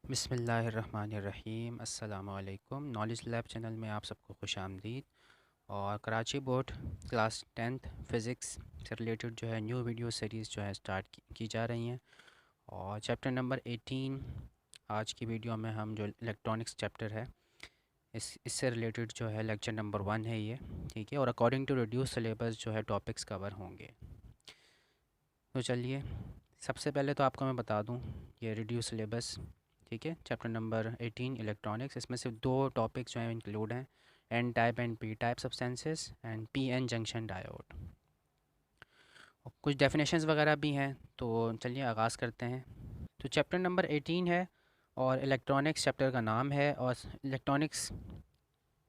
बिस्मिल्लाहिर्रहमानिर्रहीम अस्सलामुअलैकुम। Knowledge lab channel में आप सबको खुश आमदीद। और Karachi board class 10th physics से रिलेटेड जो है न्यू वीडियो सीरीज़ जो है स्टार्ट की जा रही हैं। और चैप्टर नंबर 18 आज की वीडियो में हम जो इलेक्ट्रॉनिक्स चैप्टर है इससे रिलेटेड जो है लेक्चर नंबर 1 है ये, ठीक है। और अकॉर्डिंग टू रिड्यूस सिलेबस जो है टॉपिक्स कवर होंगे। तो चलिए सबसे पहले तो आपको मैं बता दूँ ये रिड्यूस सिलेबस, ठीक है। चैप्टर नंबर 18 इलेक्ट्रॉनिक्स, इसमें सिर्फ दो टॉपिक्स जो हैं इंक्लूड हैं, N type and P type substances and P N junction diode. कुछ डेफिनेशंस वगैरह भी हैं, तो चलिए आगाज़ करते हैं। तो चैप्टर नंबर 18 है और इलेक्ट्रॉनिक्स चैप्टर का नाम है। और इलेक्ट्रॉनिक्स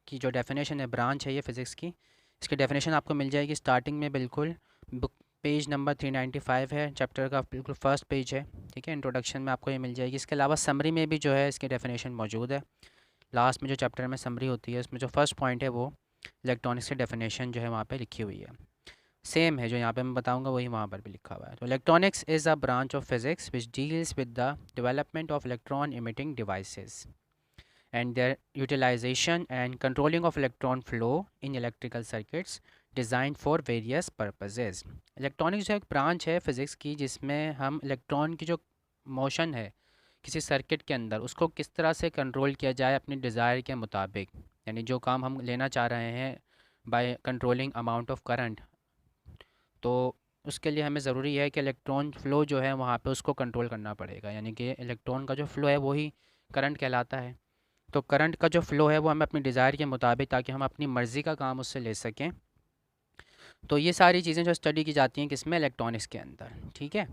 की जो डेफिनेशन है, ब्रांच है ये फ़िज़िक्स की, इसकी डेफिनेशन आपको मिल जाएगी स्टार्टिंग में, बिल्कुल बुक पेज नंबर 395 है, चैप्टर का बिल्कुल फर्स्ट पेज है, ठीक है। इंट्रोडक्शन में आपको ये मिल जाएगी। इसके अलावा समरी में भी जो है इसकी डेफिनेशन मौजूद है। लास्ट में जो चैप्टर में समरी होती है उसमें जो फर्स्ट पॉइंट है वो इलेक्ट्रॉनिक्स की डेफिनेशन जो है वहाँ पे लिखी हुई है, सेम है जो यहाँ पे मैं बताऊँगा वही वहाँ पर भी लिखा हुआ है। तो electronics is a branch of physics which deals with the development of electron emitting devices and their utilization and controlling of electron flow in electrical circuits designed for various purposes। Electronics जो एक branch है physics की जिसमें हम electron की जो motion है किसी सर्किट के अंदर उसको किस तरह से कंट्रोल किया जाए अपनी डिज़ायर के मुताबिक, यानी जो काम हम लेना चाह रहे हैं by controlling amount of current, तो उसके लिए हमें ज़रूरी है कि इलेक्ट्रॉन फ़्लो जो है वहाँ पे उसको कंट्रोल करना पड़ेगा, यानी कि इलेक्ट्रॉन का जो फ़्लो है वही करंट कहलाता है। तो करंट का जो फ़्लो है वो हमें अपनी डिज़ायर के मुताबिक, ताकि हम अपनी मर्ज़ी का काम उससे ले सकें। तो ये सारी चीज़ें जो स्टडी की जाती हैं किसमें, इलेक्ट्रॉनिक्स के अंदर, ठीक है।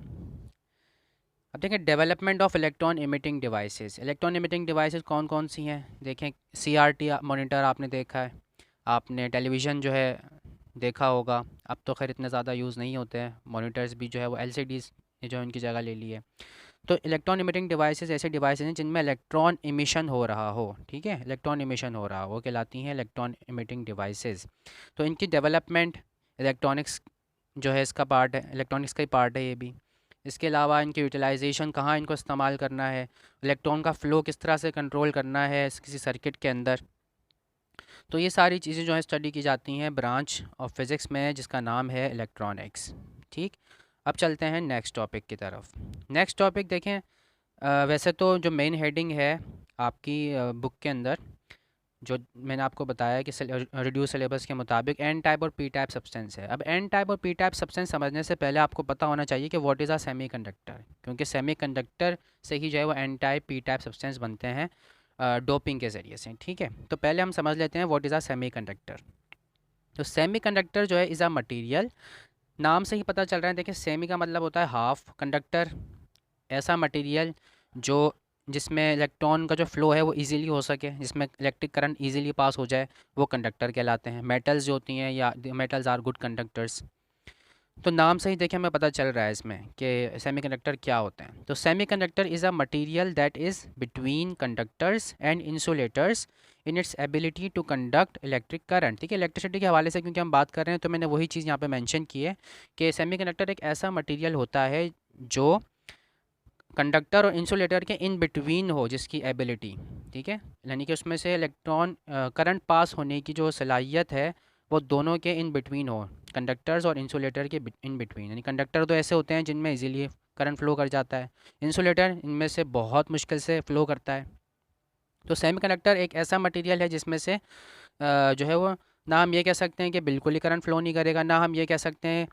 अब देखें development of electron emitting devices. Electron emitting devices कौन कौन सी हैं, देखें सीआरटी मॉनिटर आपने देखा है, आपने टेलीविज़न जो है देखा होगा। अब तो खैर इतने ज़्यादा यूज़ नहीं होते हैं मॉनिटर्स भी, जो है वो एलसीडीज़ ने जो है उनकी जगह ले ली है। तो इलेक्ट्रॉन इमिटिंग डिवाइसेस ऐसे डिवाइसेस हैं जिनमें इलेक्ट्रॉन इमिशन हो रहा हो, ठीक है, इलेक्ट्रॉन इमिशन हो रहा हो, वो कहलाती हैं इलेक्ट्रॉन इमिटिंग डिवाइसेस। तो इनकी डेवलपमेंट इलेक्ट्रॉनिक्स जो है इसका पार्ट है, इलेक्ट्रॉनिक्स का ही पार्ट है ये भी। इसके अलावा इनकी यूटिलाइजेशन, कहाँ इनको इस्तेमाल करना है, इलेक्ट्रॉन का फ़्लो किस तरह से कंट्रोल करना है किसी सर्किट के अंदर, तो ये सारी चीज़ें जो है स्टडी की जाती हैं ब्रांच ऑफ फिज़िक्स में जिसका नाम है इलेक्ट्रॉनिक्स, ठीक। अब चलते हैं नेक्स्ट टॉपिक की तरफ। नेक्स्ट टॉपिक देखें, वैसे तो जो मेन हेडिंग है आपकी बुक के अंदर, जो मैंने आपको बताया कि रिड्यूस सिलेबस के मुताबिक एन टाइप और पी टाइप सब्सटेंस है। अब एन टाइप और पी टाइप सब्सटेंस समझने से पहले आपको पता होना चाहिए कि व्हाट इज़ अ सेमीकंडक्टर, क्योंकि सेमीकंडक्टर से ही जो है वो N type P type substance बनते हैं डोपिंग के ज़रिए से, ठीक है। तो पहले हम समझ लेते हैं व्हाट इज़ अ सेमीकंडक्टर। तो सेमीकंडक्टर जो है इज़ अ मटीरियल, नाम से ही पता चल रहा है, देखिए सेमी का मतलब होता है हाफ, कंडक्टर ऐसा मटेरियल जो जिसमें इलेक्ट्रॉन का जो फ़्लो है वो इजीली हो सके, जिसमें इलेक्ट्रिक करंट इजीली पास हो जाए, वो कंडक्टर कहलाते हैं। मेटल्स जो होती हैं या मेटल्स आर गुड कंडक्टर्स। तो नाम से ही देखिए हमें पता चल रहा है इसमें कि सेमीकंडक्टर क्या होते हैं। तो semiconductor is a material that is between conductors and insulators in its ability to conduct electric current, ठीक है। इलेक्ट्रिसिटी के हवाले से क्योंकि हम बात कर रहे हैं तो मैंने वही चीज़ यहाँ पे मेंशन की है कि सेमीकंडक्टर एक ऐसा मटेरियल होता है जो कंडक्टर और इंसुलेटर के इन बिटवीन हो, जिसकी एबिलिटी, ठीक है, यानी कि उसमें से इलेक्ट्रॉन करंट पास होने की जो सलाहियत है वो दोनों के इन बिटवीन हो, कंडक्टर्स और इंसुलेटर के इन बिटवीन। यानी कंडक्टर तो ऐसे होते हैं जिनमें इजीली करंट फ्लो कर जाता है, इंसुलेटर इनमें से बहुत मुश्किल से फ्लो करता है। तो सेमीकंडक्टर एक ऐसा मटेरियल है जिसमें से जो है वो, ना हम ये कह सकते हैं कि बिल्कुल ही करंट फ्लो नहीं करेगा, ना हम ये कह सकते हैं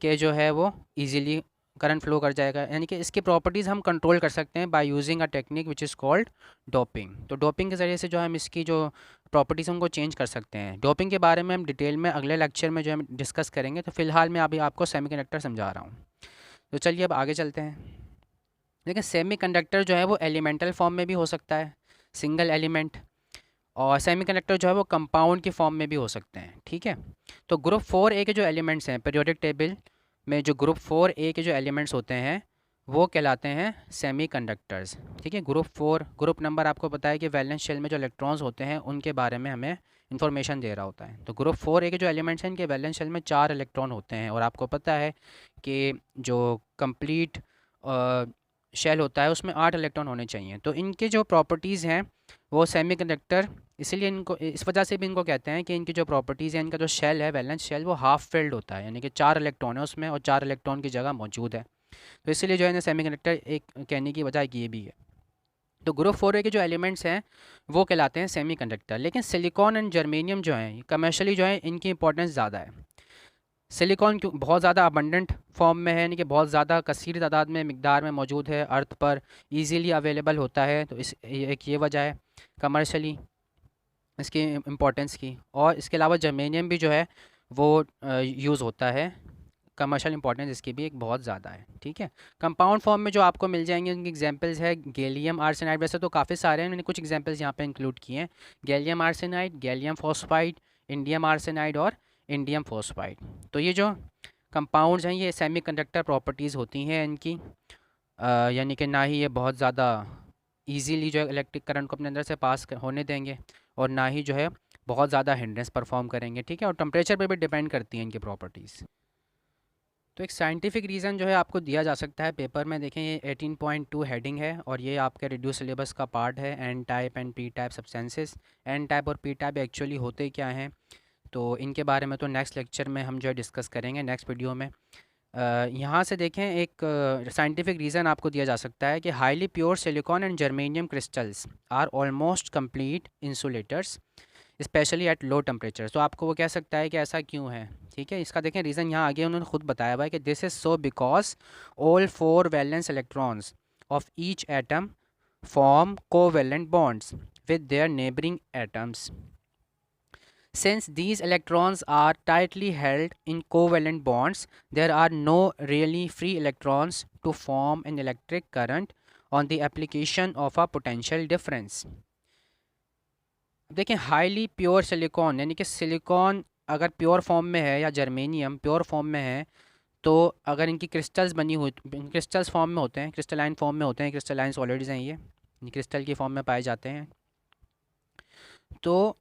कि जो है वो इजीली करंट फ्लो कर जाएगा। यानी कि इसकी प्रॉपर्टीज़ हम कंट्रोल कर सकते हैं by using a technique which is called doping. तो डोपिंग के ज़रिए से जो हम इसकी जो प्रॉपर्टीज़ उनको चेंज कर सकते हैं। डोपिंग के बारे में हम डिटेल में अगले लेक्चर में जो हम डिस्कस करेंगे, तो फिलहाल मैं अभी आपको सेमीकंडक्टर समझा रहा हूँ। तो चलिए अब आगे चलते हैं। देखिए सेमीकंडक्टर जो है वो एलिमेंटल फॉर्म में भी हो सकता है, सिंगल एलिमेंट, और सेमीकंडक्टर जो है वो कंपाउंड की फॉर्म में भी हो सकते हैं, ठीक है। तो ग्रुप 4A के जो एलिमेंट्स हैं पीरियोडिक टेबल में, जो ग्रुप 4A के जो एलिमेंट्स होते हैं वो कहलाते हैं सेमीकंडक्टर्स, ठीक है। ग्रुप 4, ग्रुप नंबर आपको पता है कि वैलेंस शेल में जो इलेक्ट्रॉन्स होते हैं उनके बारे में हमें इन्फॉर्मेशन दे रहा होता है। तो ग्रुप 4A के जो एलिमेंट्स हैं इनके वैलेंस शेल में 4 इलेक्ट्रॉन होते हैं, और आपको पता है कि जो कंप्लीट शेल होता है उसमें 8 इलेक्ट्रॉन होने चाहिए। तो इनके जो प्रॉपर्टीज़ हैं वो सेमीकंडक्टर, इसीलिए इनको इस वजह से भी इनको कहते हैं कि इनकी जो प्रॉपर्टीज़ हैं, इनका जो शेल है वैलेंस शेल वो हाफ फिल्ड होता है, यानी कि 4 इलेक्ट्रॉन है उसमें और 4 इलेक्ट्रॉन की जगह मौजूद है। तो इसीलिए जो है ना सेमीकंडक्टर एक कहने की वजह ये भी है। तो ग्रुप 4 के जो एलिमेंट्स हैं वो कहलाते हैं सेमीकंडक्टर। लेकिन सिलिकॉन एंड जर्मेनियम जो हैं कमर्शियली जो है इनकी इंपॉर्टेंस ज़्यादा है। सिलिकॉन क्यों बहुत ज़्यादा अबंडेंट फॉर्म में है, यानी कि बहुत ज़्यादा कसीर तादाद में मिकदार में मौजूद है, अर्थ पर इजीली अवेलेबल होता है, तो एक ये वजह है कमर्शली इसकी इम्पोर्टेंस की। और इसके अलावा जर्मेनियम भी जो है वो यूज़ होता है, कमर्शियल इंपॉर्टेंस इसकी भी एक बहुत ज़्यादा है। ठीक है, कंपाउंड फॉर्म में जो आपको मिल जाएंगे उनकी एग्जांपल्स है गैलियम आर्सेनाइड, वैसे तो काफ़ी सारे हैं, मैंने कुछ एग्जांपल्स यहाँ पे इंक्लूड किए हैं। Gallium arsenide, gallium phosphide, indium arsenide और इंडियम फॉस्फाइड। तो ये जो कंपाउंड्स हैं ये सेमीकंडक्टर प्रॉपर्टीज़ होती हैं इनकी, यानी कि ना ही ये बहुत ज़्यादा इजीली जो है इलेक्ट्रिक करंट को अपने अंदर से पास होने देंगे और ना ही जो है बहुत ज़्यादा हिंड्रेंस परफॉर्म करेंगे। ठीक है, और टेम्परेचर पे भी डिपेंड करती हैं इनकी प्रॉपर्टीज़। तो एक साइंटिफिक रीज़न जो है आपको दिया जा सकता है पेपर में, देखें ये 18.2 हेडिंग है और ये आपके रिड्यूस सिलेबस का पार्ट है, N type and P type substances. N type और पी टाइप एक्चुअली होते क्या हैं, तो इनके बारे में तो नेक्स्ट लेक्चर में हम जो है डिस्कस करेंगे, नेक्स्ट वीडियो में। यहाँ से देखें एक साइंटिफिक रीज़न आपको दिया जा सकता है कि highly pure silicon and germanium crystals are almost complete insulators specially at low temperature. तो आपको वो कह सकता है कि ऐसा क्यों है। ठीक है, इसका देखें रीज़न यहाँ आगे उन्होंने खुद बताया हुआ है कि this is so because all 4 valence electrons of each atom form covalent bonds with their neighbouring atoms. Since these electrons are tightly held in covalent bonds, there are no really free electrons to form an electric current on the application of a potential difference. देखें highly pure silicon, यानी कि silicon अगर pure form में है या germanium pure form में है, तो अगर इनकी क्रिस्टल्स बनी हुई, क्रिस्टल्स फॉर्म में होते हैं, क्रिस्टलाइन फॉर्म में होते हैं, क्रिस्टलाइन सॉलिड्स हैं ये क्रिस्टल की फॉर्म में पाए जाते हैं, तो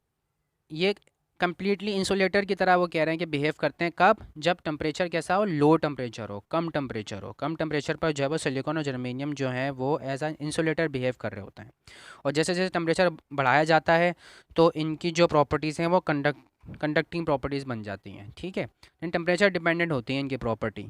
ये कम्प्लीटली इंसुलेटर की तरह वो कह रहे हैं कि बिहेव करते हैं। कब? जब टेम्परेचर कैसा हो, लो टेम्परेचर हो, कम टेम्परेचर हो। कम टेम्परेचर पर जो है वो सिलिकॉन और जर्मेनियम जो है वो एज आ इंसुलेटर बिहेव कर रहे होते हैं। और जैसे जैसे टेम्परेचर बढ़ाया जाता है तो इनकी जो प्रॉपर्टीज़ हैं वो कंडक्टिंग प्रॉपर्टीज़ बन जाती हैं। ठीक है, टेम्परेचर डिपेंडेंट होती है इनकी प्रॉपर्टी।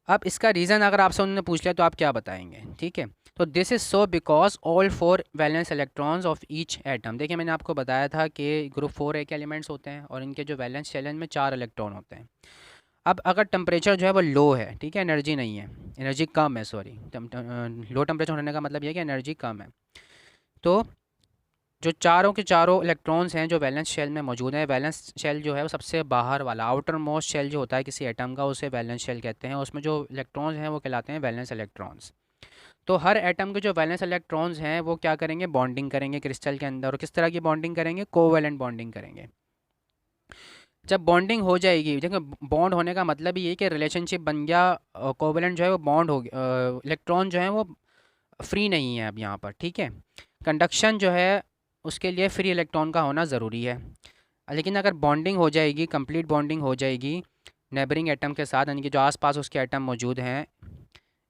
अब इसका रीज़न अगर आपसे उन्होंने पूछ लिया तो आप क्या बताएंगे? ठीक है, तो this is so because all 4 valence electrons of each atom. देखिए मैंने आपको बताया था कि ग्रुप 4 एक एलिमेंट्स होते हैं और इनके जो वैलेंस शेल में 4 इलेक्ट्रॉन होते हैं। अब अगर टेम्परेचर जो है वो लो है, ठीक है, एनर्जी नहीं है, एनर्जी कम है, सॉरी, लो टेम्परेचर होने का मतलब ये है कि एनर्जी कम है, तो जो चारों के चारों इलेक्ट्रॉन्स हैं जो वैलेंस शेल में मौजूद हैं, वैलेंस शेल जो है वो सबसे बाहर वाला आउटर मोस्ट शेल जो होता है किसी एटम का उसे वैलेंस शेल कहते हैं, उसमें जो इलेक्ट्रॉन्स हैं वो कहलाते हैं वैलेंस इलेक्ट्रॉन्स। तो हर एटम के जो वैलेंस इलेक्ट्रॉन्स हैं वो क्या करेंगे, बॉन्डिंग करेंगे क्रिस्टल के अंदर। और किस तरह की बॉन्डिंग करेंगे? कोवैलेंट बॉन्डिंग करेंगे। जब बॉन्डिंग हो जाएगी, देखो बॉन्ड होने का मतलब ही ये कि रिलेशनशिप बन गया, कोवैलेंट जो है वो बॉन्ड हो गया, इलेक्ट्रॉन जो है वो फ्री नहीं है अब यहाँ पर। ठीक है, कंडक्शन जो है उसके लिए फ्री इलेक्ट्रॉन का होना ज़रूरी है। लेकिन अगर बॉन्डिंग हो जाएगी, कंप्लीट बॉन्डिंग हो जाएगी नेबरिंग एटम के साथ, यानी कि जो आसपास उसके एटम मौजूद हैं,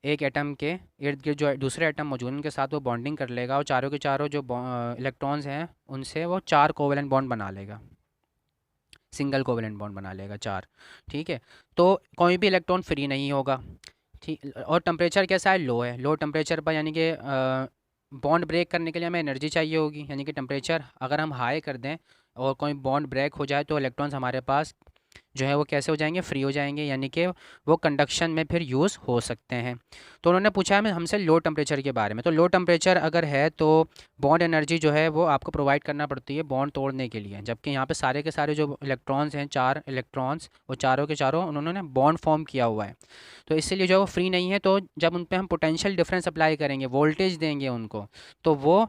एक एटम के इर्द गिर्द जो दूसरे एटम मौजूद हैं उनके साथ वो बॉन्डिंग कर लेगा और चारों के चारों जो इलेक्ट्रॉन्स हैं उनसे वो 4 कोवेलेंट बॉन्ड बना लेगा, सिंगल कोवेलेंट बॉन्ड बना लेगा 4। ठीक है, तो कोई भी इलेक्ट्रॉन फ्री नहीं होगा। ठीक, और टेम्परेचर कैसा है? लो है। लो टेम्परेचर पर यानी कि बॉन्ड ब्रेक करने के लिए हमें एनर्जी चाहिए होगी, यानी कि टेम्परेचर अगर हम हाई कर दें और कोई बॉन्ड ब्रेक हो जाए तो इलेक्ट्रॉन्स हमारे पास जो है वो कैसे हो जाएंगे? फ्री हो जाएंगे, यानी कि वो कंडक्शन में फिर यूज़ हो सकते हैं। तो उन्होंने पूछा है हमसे लो टेम्परेचर के बारे में। तो लो टेम्परेचर अगर है तो बॉन्ड एनर्जी जो है वो आपको प्रोवाइड करना पड़ती है बॉन्ड तोड़ने के लिए, जबकि यहाँ पे सारे के सारे जो इलेक्ट्रॉन्स हैं, 4 इलेक्ट्रॉन्स, वो चारों के चारों उन्होंने बॉन्ड फॉर्म किया हुआ है, तो इसीलिए जो है वो फ्री नहीं है। तो जब उन पर हम पोटेंशियल डिफरेंस अप्लाई करेंगे, वोल्टेज देंगे उनको, तो वो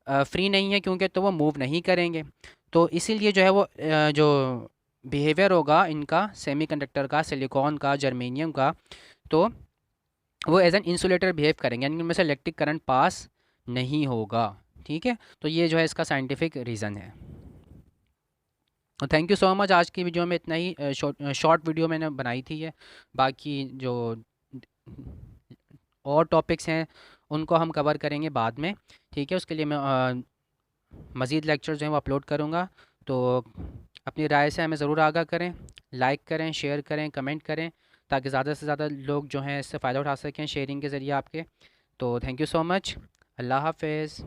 फ्री नहीं है, क्योंकि तो वो मूव नहीं करेंगे। तो इसीलिए जो है वो जो बिहेवियर होगा इनका, सेमीकंडक्टर का, सिलिकॉन का, जर्मेनियम का, तो वो एज एन इंसुलेटर बिहेव करेंगे, यानी इनमें से इलेक्ट्रिक करंट पास नहीं होगा। ठीक है, तो ये जो है इसका साइंटिफिक रीज़न है। Thank you so much. आज की वीडियो में इतना ही, शॉर्ट वीडियो मैंने बनाई थी ये। बाकी जो और टॉपिक्स हैं उनको हम कवर करेंगे बाद में, ठीक है। उसके लिए मैं मज़ीद लेक्चर जो हैं वो अपलोड करूँगा। तो अपनी राय से हमें ज़रूर आगाह करें, लाइक करें, शेयर करें, कमेंट करें, ताकि ज़्यादा से ज़्यादा लोग जो हैं इससे फ़ायदा उठा सकें शेयरिंग के ज़रिए आपके। तो थैंक यू सो मच। अल्लाह हाफ़िज़।